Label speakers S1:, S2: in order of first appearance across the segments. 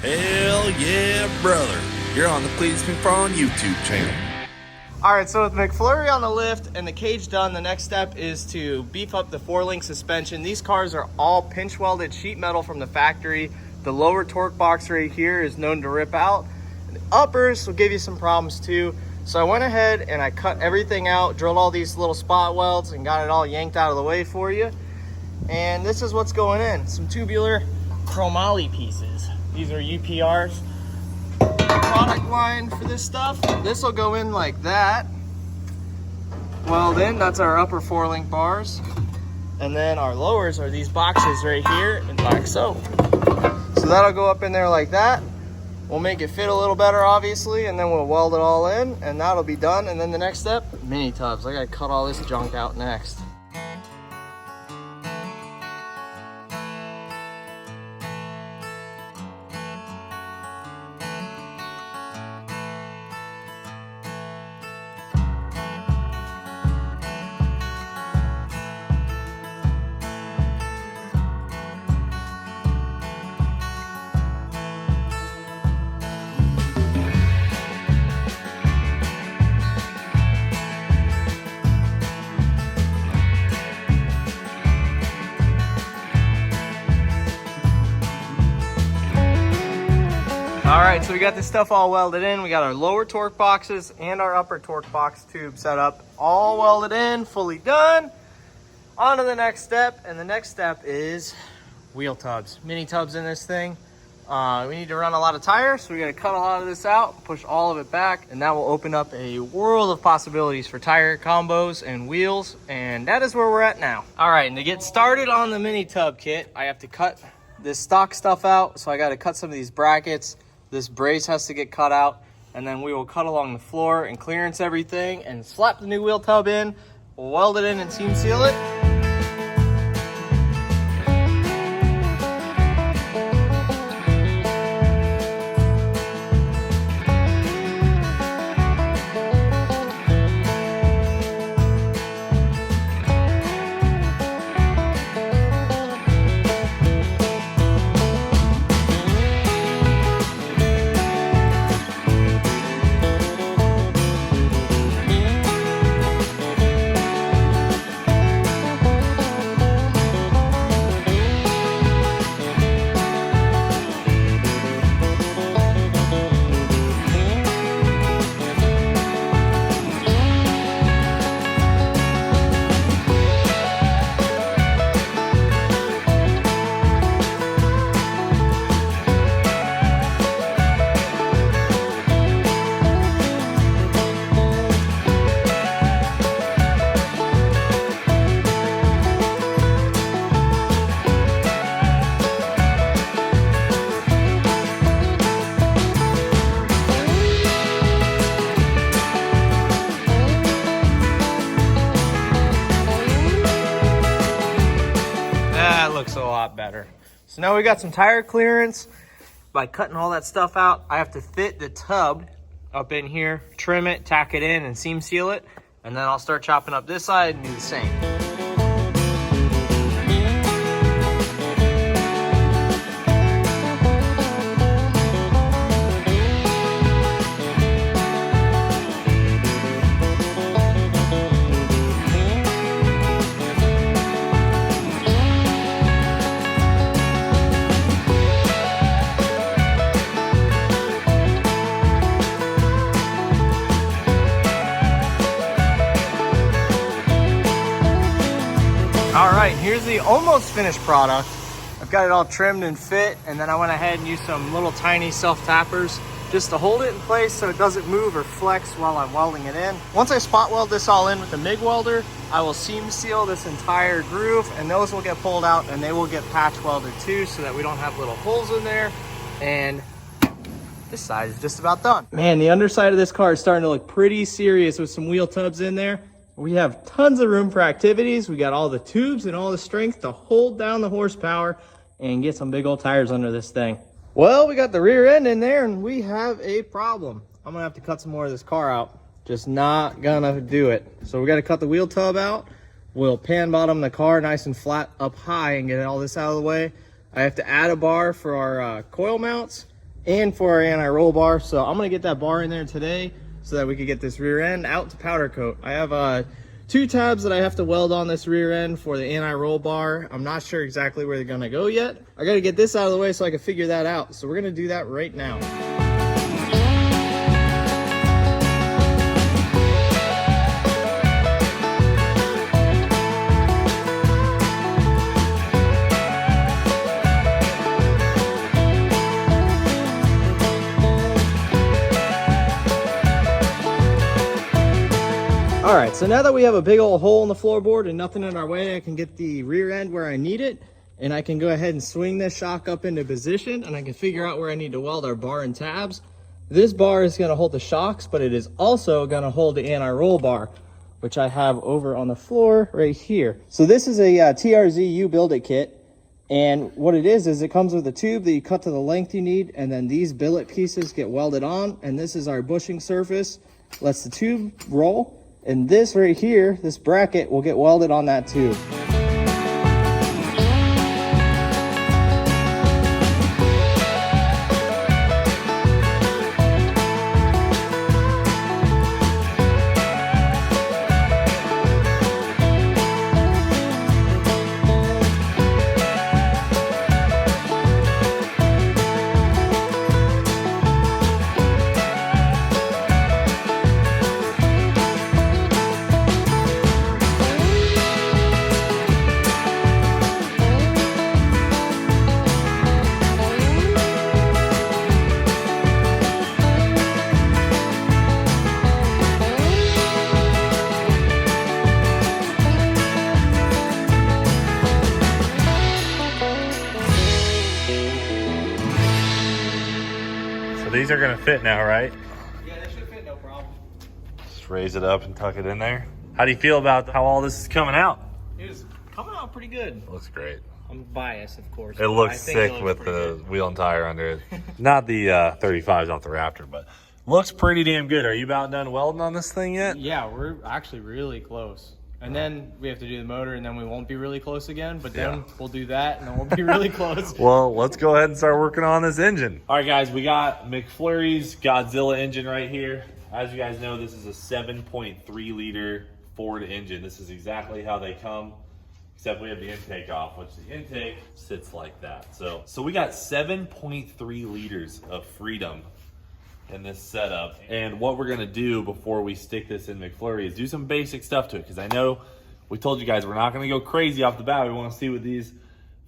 S1: Hell yeah, brother. You're on the Cleetus McFarland YouTube channel.
S2: All right, so with McFlurry on the lift and the cage done, the next step is to beef up the 4-link suspension. These cars are all pinch welded sheet metal from the factory. The lower torque box right here is known to rip out. The uppers will give you some problems too. So I went ahead and I cut everything out, drilled all these little spot welds and got it all yanked out of the way for you. And this is what's going in, some tubular chromoly pieces. These are UPRs. Product line for this stuff. This will go in like that. Welded in, that's our upper 4-link bars. And then our lowers are these boxes right here and black soap. So that'll go up in there like that. We'll make it fit a little better, obviously, and then we'll weld it all in, and that'll be done. And then the next step, mini tubs. I gotta cut all this junk out next. All right, so we got this stuff all welded in. We got our lower torque boxes and our upper torque box tube set up, all welded in, fully done. On to the next step, and the next step is wheel tubs, mini tubs in this thing. We need to run a lot of tires, so we gotta cut a lot of this out, push all of it back, and that will open up a world of possibilities for tire combos and wheels, and that is where we're at now. All right, and to get started on the mini tub kit, I have to cut this stock stuff out, so I gotta cut some of these brackets. This brace has to get cut out, and then we will cut along the floor and clearance everything and slap the new wheel tub in, weld it in and seam seal it. Looks a lot better. So now we got some tire clearance. By cutting all that stuff out, I have to fit the tub up in here, trim it, tack it in, and seam seal it, and then I'll start chopping up this side and do the same. All right, here's the almost finished product. I've got it all trimmed and fit, and then I went ahead and used some little tiny self-tappers just to hold it in place so it doesn't move or flex while I'm welding it in. Once I spot weld this all in with the MIG welder, I will seam seal this entire groove, and those will get pulled out and they will get patch welded too, so that we don't have little holes in there. And this side is just about done. Man, the underside of this car is starting to look pretty serious with some wheel tubs in there. We have tons of room for activities. We got all the tubes and all the strength to hold down the horsepower and get some big old tires under this thing. Well, we got the rear end in there and we have a problem. I'm gonna have to cut some more of this car out. Just not gonna do it. So we gotta cut the wheel tub out. We'll pan bottom the car nice and flat up high and get all this out of the way. I have to add a bar for our coil mounts, and for our anti-roll bar. So I'm gonna get that bar in there today so that we could get this rear end out to powder coat. I have 2 tabs that I have to weld on this rear end for the anti-roll bar. I'm not sure exactly where they're gonna go yet. I gotta get this out of the way so I can figure that out. So we're gonna do that right now. All right, so now that we have a big old hole in the floorboard and nothing in our way, I can get the rear end where I need it, and I can go ahead and swing this shock up into position, and I can figure out where I need to weld our bar and tabs. This bar is gonna hold the shocks, but it is also gonna hold the anti-roll bar, which I have over on the floor right here. So this is a TRZ U-Build-It kit, and what it is it comes with a tube that you cut to the length you need, and then these billet pieces get welded on, and this is our bushing surface, lets the tube roll. And this right here, this bracket, will get welded on that tube.
S1: These are gonna fit now, right?
S2: Yeah, they should fit, no problem.
S1: Just raise it up and tuck it in there. How do you feel about how all this is coming out?
S2: It's coming out pretty good.
S1: Looks great.
S2: I'm biased, of course.
S1: It looks sick with the wheel and tire under it. Not the 35s off the Raptor, but looks pretty damn good. Are you about done welding on this thing yet?
S2: Yeah, we're actually really close. And then we have to do the motor, and then we won't be really close again, but then we'll do that, and then we'll be really close.
S1: Well, let's go ahead and start working on this engine. All right, guys, we got McFlurry's Godzilla engine right here. As you guys know, this is a 7.3 liter Ford engine. This is exactly how they come, except we have the intake off, which the intake sits like that. So we got 7.3 liters of freedom in this setup. And what we're gonna do before we stick this in McFlurry is do some basic stuff to it, because I know we told you guys we're not gonna go crazy off the bat. We wanna see what these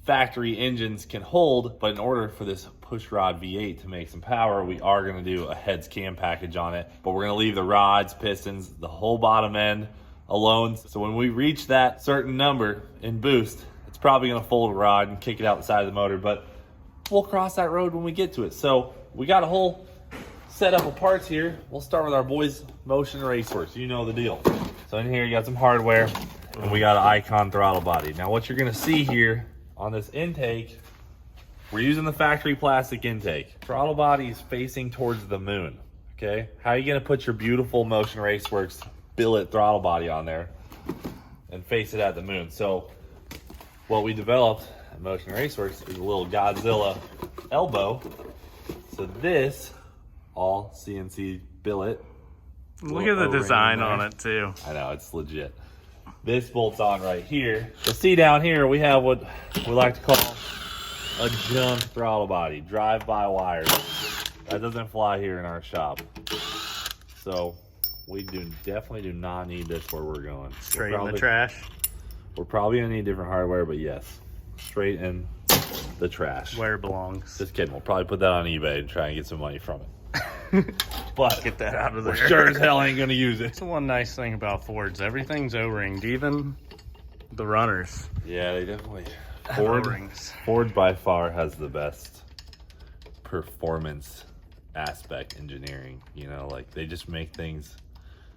S1: factory engines can hold, but in order for this pushrod V8 to make some power, we are gonna do a heads cam package on it, but we're gonna leave the rods, pistons, the whole bottom end alone. So when we reach that certain number in boost, it's probably gonna fold a rod and kick it out the side of the motor, but we'll cross that road when we get to it. So we got a whole setup of parts here. We'll start with our boys Motion Raceworks. You know the deal. So in here you got some hardware, and we got an Icon throttle body. Now what you're gonna see here on this intake, we're using the factory plastic intake. Throttle body is facing towards the moon, okay? How are you gonna put your beautiful Motion Raceworks billet throttle body on there and face it at the moon? So what we developed at Motion Raceworks is a little Godzilla elbow. So this all CNC billet.
S3: Look at the design on it too.
S1: I know, it's legit. This bolts on right here. You'll see down here we have what we like to call a jump throttle body, drive-by wire. That doesn't fly here in our shop. So we definitely do not need this where we're going.
S3: Straight in the trash.
S1: We're probably gonna need different hardware, but yes, straight in the trash.
S3: Where it belongs.
S1: Just kidding. We'll probably put that on eBay and try and get some money from it. But
S3: get that out of there.
S1: Sure as hell ain't gonna use it.
S3: That's the one nice thing about Fords. Everything's O-ringed, even the runners.
S1: Yeah, they definitely.
S3: O-rings.
S1: Ford by far has the best performance aspect engineering. You know, like they just make things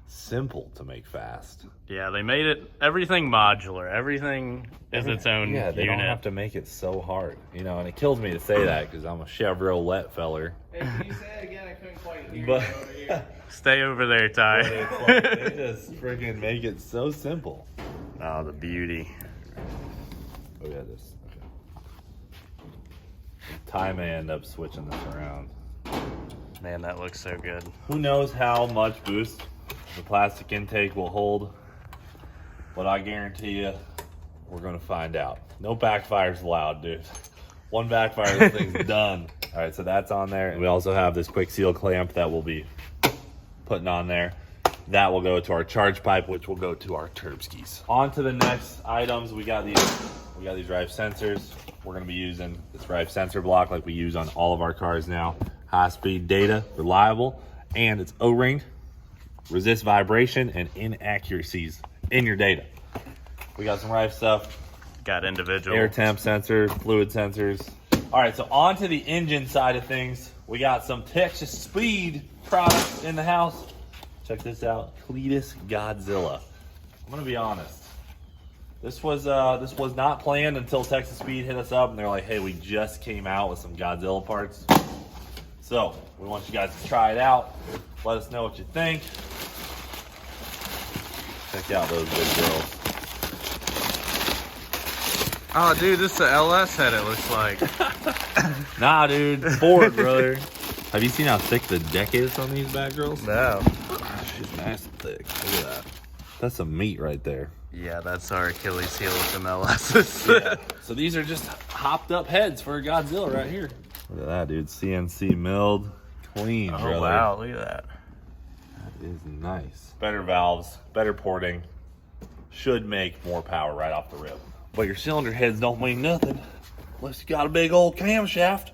S1: simple to make fast.
S3: Yeah, they made it everything modular. Everything is its own
S1: unit. Yeah, they don't have to make it so hard. You know, and it kills me to say that because I'm a Chevrolet feller.
S2: Hey, can you say it again? I couldn't quite hear
S1: But
S2: you over here.
S3: Stay over there, Ty.
S1: It's like, they just freaking make it so simple.
S3: Oh, the beauty.
S1: Oh yeah, this. Okay. Ty may end up switching this around.
S3: Man, that looks so good.
S1: Who knows how much boost the plastic intake will hold, but I guarantee you we're gonna find out. No backfires allowed, dude. One backfire, this thing's done. All right, so that's on there. We also have this quick seal clamp that we'll be putting on there. That will go to our charge pipe, which will go to our turbskis. On to the next items. We got these drive sensors. We're gonna be using this drive sensor block like we use on all of our cars now. High speed data, reliable, and it's O-ringed, resist vibration and inaccuracies in your data. We got some Rife stuff.
S3: Got individual
S1: Air temp sensor, fluid sensors. All right, so on to the engine side of things. We got some Texas Speed products in the house. Check this out, Cleetus Godzilla. I'm gonna be honest. This was not planned until Texas Speed hit us up and they're like, hey, we just came out with some Godzilla parts. So we want you guys to try it out. Let us know what you think. Check out those big girls.
S3: Oh, dude, this is the LS head, it looks like.
S1: Nah, dude, Ford, brother. Have you seen how thick the deck is on these bad girls?
S3: No.
S1: She's nice and thick. Look at that. That's some meat right there.
S3: Yeah, that's our Achilles heel with them LS's.
S1: Yeah. So these are just hopped up heads for a Godzilla right here. Look at that, dude. CNC milled, clean,
S3: Oh,
S1: brother.
S3: wow, look at that.
S1: That is nice. Better valves, better porting. Should make more power right off the rip. But your cylinder heads don't mean nothing unless you got a big old camshaft.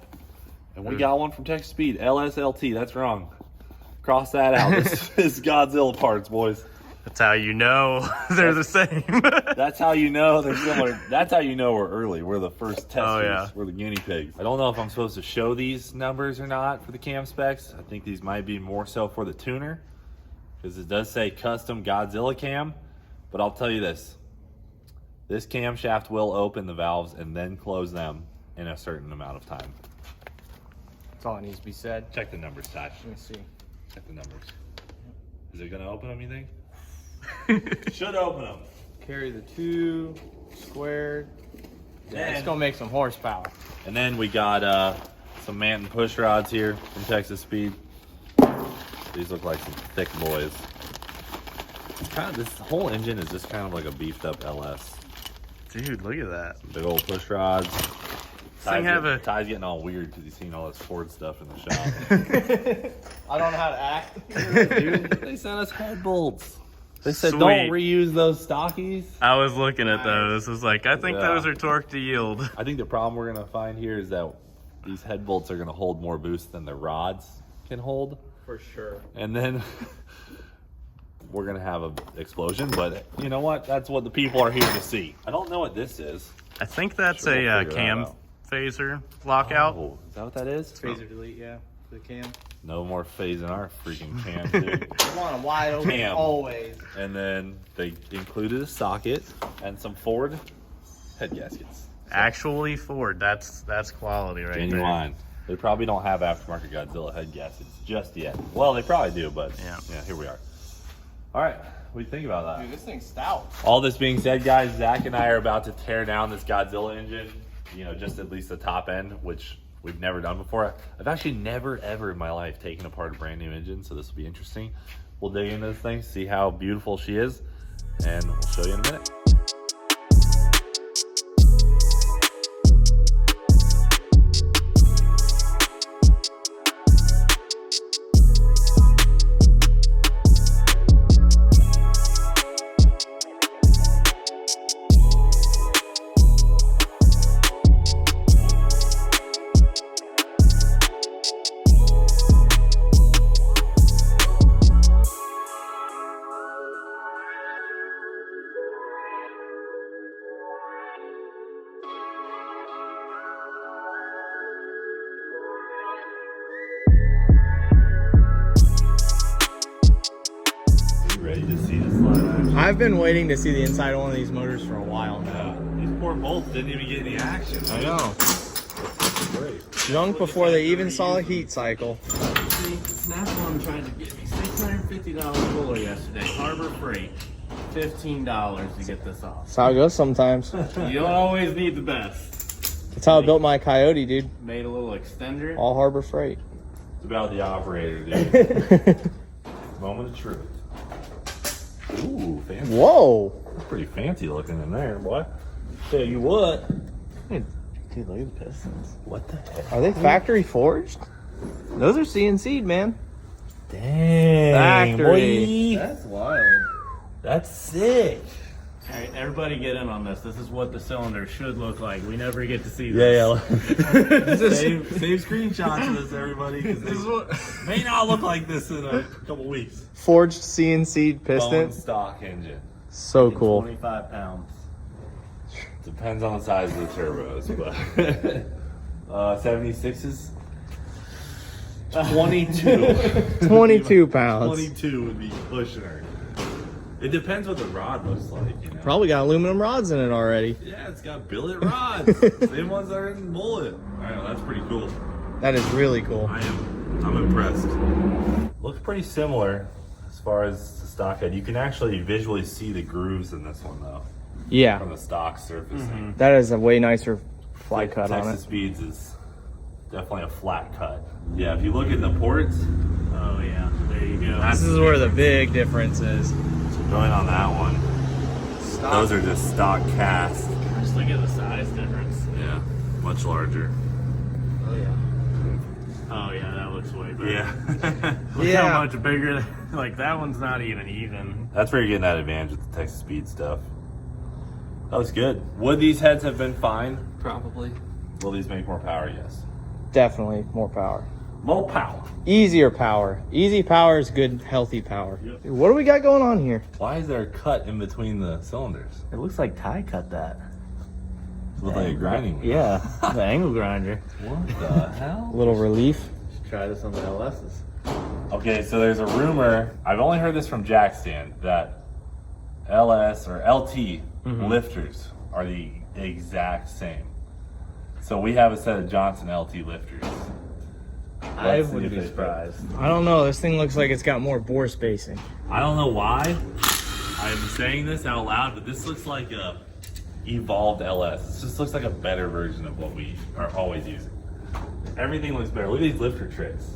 S1: And we got one from Texas Speed, LSLT. That's wrong. Cross that out. This is Godzilla parts, boys.
S3: That's how you know they're the same.
S1: That's how you know they're similar. That's how you know we're early. We're the first testers.
S3: Oh, yeah.
S1: We're the guinea pigs. I don't know if I'm supposed to show these numbers or not for the cam specs. I think these might be more so for the tuner because it does say custom Godzilla cam. But I'll tell you this. This camshaft will open the valves and then close them in a certain amount of time.
S2: That's all that needs to be said.
S1: Check the numbers, Tosh.
S2: Let me see.
S1: Check the numbers. Is it going to open them, you think? Should open them.
S2: Carry the 2 squared. Yeah,
S1: And-
S2: it's gonna make some horsepower.
S1: And then we got some Manton push rods here from Texas Speed. These look like some thick boys. It's kind of, this whole engine is just kind of like a beefed up LS.
S3: Dude, look at that.
S1: Big old push rods.
S3: Thing have a-
S1: Ty's getting all weird because he's seen all this Ford stuff in the shop.
S2: I don't know how to act.
S1: Dude, they sent us head bolts. They said
S3: Sweet.
S1: don't reuse those stockies.
S3: I was looking at those. I was like, I think
S1: Yeah.
S3: those are torque to yield.
S1: I think the problem we're gonna find here is that these head bolts are gonna hold more boost than the rods can hold.
S2: For sure.
S1: And then we're gonna have an explosion, but you know what? That's what the people are here to see. I don't know what this is.
S3: I think that's
S1: Sure, we'll
S3: a
S1: figure that
S3: cam
S1: out.
S3: phaser lockout.
S1: Oh, is that what that is?
S2: Phaser delete, yeah, for the cam.
S1: No more phasing our freaking cam, dude.
S2: I want them wide open
S1: Cam.
S2: always.
S1: And then they included a socket and some Ford head gaskets.
S3: Actually Ford, that's quality right
S1: Genuine. They probably don't have aftermarket Godzilla head gaskets just yet. Well, they probably do, but
S3: Yeah.
S1: here we are. All right, what do you think about that?
S2: Dude, this thing's stout.
S1: All this being said, guys, Zach and I are about to tear down this Godzilla engine, you know, just at least the top end, which we've never done before. I've actually never, ever in my life taken apart a brand new engine, so this will be interesting. We'll dig into this thing, see how beautiful she is, and we'll show you in a minute. Ready to see this slide action?
S2: I've been waiting to see the inside of one of these motors for a while now.
S1: These poor bolts didn't even get any action.
S2: I know.
S1: Great.
S2: Long before they even saw a heat cycle.
S4: See, Snap-on tried to get me $650 cooler yesterday, Harbor Freight. $15 to get this off.
S2: That's how it goes sometimes.
S4: You don't always need the best.
S2: That's how I built my Coyote, dude.
S4: Made a little extender.
S2: All Harbor Freight.
S1: It's about the operator, dude. Moment of truth. Ooh, fancy.
S2: Whoa.
S1: That's pretty fancy looking in there, boy. Tell you what.
S2: Dude, look at the pistons.
S1: What the heck?
S2: Are they factory forged? Those are CNC'd, man.
S1: Dang.
S2: Factory.
S1: Boy.
S4: That's wild.
S1: That's sick.
S4: All right, everybody get in on this. This is what the cylinder should look like. We never get to see
S1: Yeah,
S4: this.
S1: yeah. Save screenshots of this, everybody. This is what may not look like this in a couple weeks.
S2: Forged CNC'd
S1: Bone
S2: pistons.
S1: stock engine.
S2: So cool.
S4: 25 pounds.
S1: Depends on the size of the turbos, but 76s. 22.
S2: 22 pounds.
S1: 22 would be pushing her. It depends what the rod looks like, you know.
S2: Probably got aluminum rods in it already.
S1: Yeah, it's got billet rods. Same ones that are in bullet. I know, that's pretty cool.
S2: That is really cool.
S1: I'm impressed. Looks pretty similar as far as the stock head. You can actually visually see the grooves in this one though,
S2: Yeah,
S1: from the stock surfacing.
S2: that is a way nicer fly cut on
S1: Texas
S2: it.
S1: Speeds is definitely a flat cut. Yeah, if you look at the ports,
S4: Oh, yeah. There you go.
S2: This is where the big difference is.
S1: going on that one, those are just stock cast.
S4: Just look at the size difference.
S1: Yeah, much larger.
S4: Oh, yeah. Oh, yeah, that looks way better.
S1: Yeah.
S4: Look
S2: Yeah.
S4: how much bigger. Like, that one's not even.
S1: That's where you're getting that advantage with the Texas Speed stuff. That was good. Would these heads have been fine? Probably. Will these make more power? Yes.
S2: Definitely more power.
S1: More power.
S2: Easier power. Easy power is good, healthy power.
S4: Yep.
S2: Dude, what do we got going on here?
S1: Why is there a cut in between the cylinders?
S4: It looks like Ty cut that.
S1: It looks like a grinding wheel.
S4: Yeah, the angle grinder.
S1: What the hell?
S2: A little relief.
S4: Try this on the LS's.
S1: Okay, so there's a rumor, I've only heard this from Jack Stand, that LS or LT lifters are the exact same. So we have a set of Johnson LT lifters.
S4: I
S1: Let's see
S4: wouldn't
S1: if
S4: be
S1: they fit.
S4: surprised.
S2: I don't know. This thing looks like it's got more bore spacing.
S1: I don't know why I'm saying this out loud, but this looks like a evolved LS. This just looks like a better version of what we are always using. Everything looks better. Look at these lifter tricks.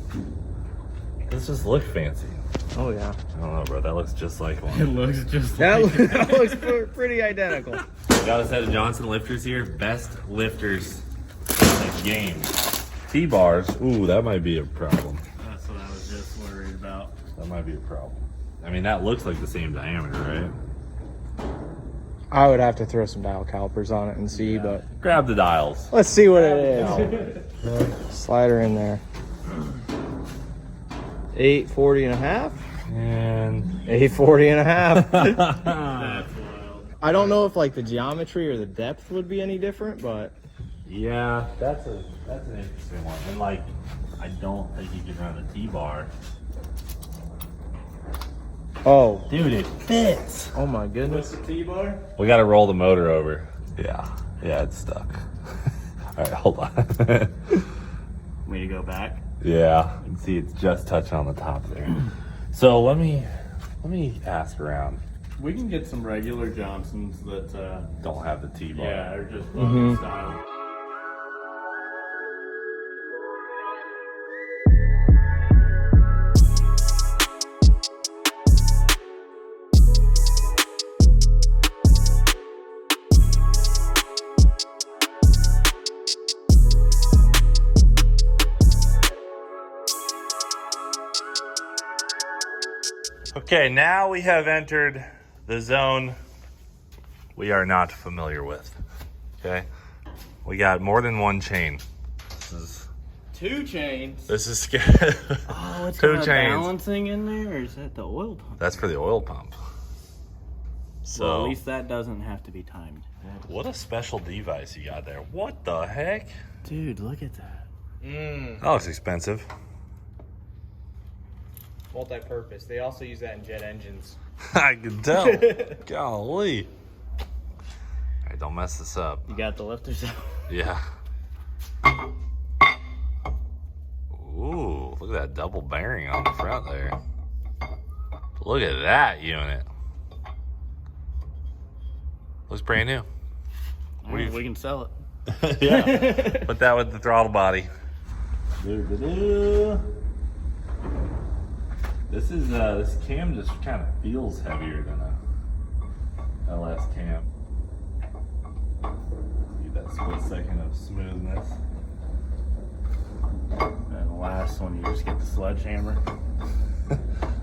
S1: This just looks fancy.
S2: Oh yeah.
S1: I don't know, bro. That looks just like
S4: It
S1: one.
S4: looks just
S2: That,
S4: like
S2: that looks pretty identical.
S1: Got a set of Johnson lifters here. Best lifters in the game. T-bars. Ooh, that might be a problem.
S4: That's what I was just worried about.
S1: That might be a problem. I mean, that looks like the same diameter, right?
S2: I would have to throw some dial calipers on it and see, but
S1: Grab the dials.
S2: let's see what it is. Slide her in there. 840 and a half.
S1: And
S2: 840 and a half.
S4: That's wild.
S2: I don't know if like the geometry or the depth would be any different, but
S1: yeah, that's an interesting one. And like, I don't think you can run a T-bar.
S2: oh,
S1: Dude, it fits.
S2: oh my goodness.
S4: T-bar?
S1: We got to roll the motor over. Yeah, it's stuck. All right, hold on.
S4: Me to go back?
S1: Yeah, you can see it's just touching on the top there. So let me ask around.
S4: We can get some regular Johnsons that,
S1: Don't have the T-bar.
S4: yeah, are just bone style.
S1: Okay, now we have entered the zone we are not familiar with. Okay, we got more than one chain.
S2: Two chains.
S1: This is scary.
S4: Oh, it's
S1: Two
S4: got a
S1: chains.
S4: balancing in there, or is that the oil pump?
S1: That's for the oil pump. So
S4: Well, at least that doesn't have to be timed.
S1: what a special device you got there. What the heck?
S4: Dude, look at that.
S1: That looks expensive.
S2: Multi-purpose. They also use that in jet engines.
S1: I can tell. Golly. All right, don't mess this up.
S4: You got the lifters out.
S1: Yeah. Ooh, look at that double bearing on the front there. Look at that unit. Looks brand new. What do you-
S4: We can sell it.
S1: Yeah. Put that with the throttle body. This is this cam just kind of feels heavier than a LS cam. Get that split second of smoothness.
S3: And the last one, you just get the sledgehammer.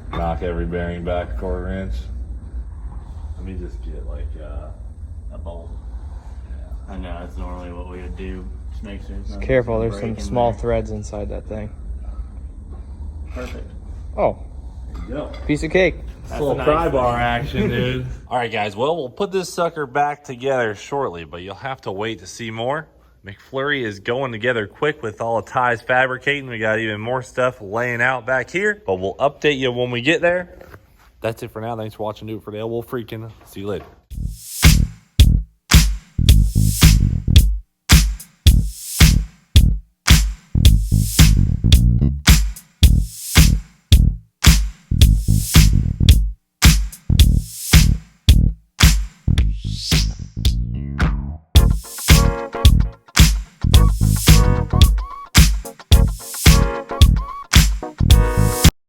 S1: Knock every bearing back a 1/4 inch. Let me just get like
S3: A bolt. I know that's normally what we would do. Just make sure. It's
S2: Careful, there's
S3: break
S2: some
S3: in
S2: small
S3: there.
S2: threads inside that thing.
S3: Perfect.
S2: Oh,
S1: there you go.
S2: piece of cake.
S1: That's a little pry bar action, dude. All right, guys. Well, we'll put this sucker back together shortly, but you'll have to wait to see more. McFlurry is going together quick with all the ties fabricating. We got even more stuff laying out back here, but we'll update you when we get there. That's it for now. Thanks for watching. Do It for Dale. We'll freaking see you later.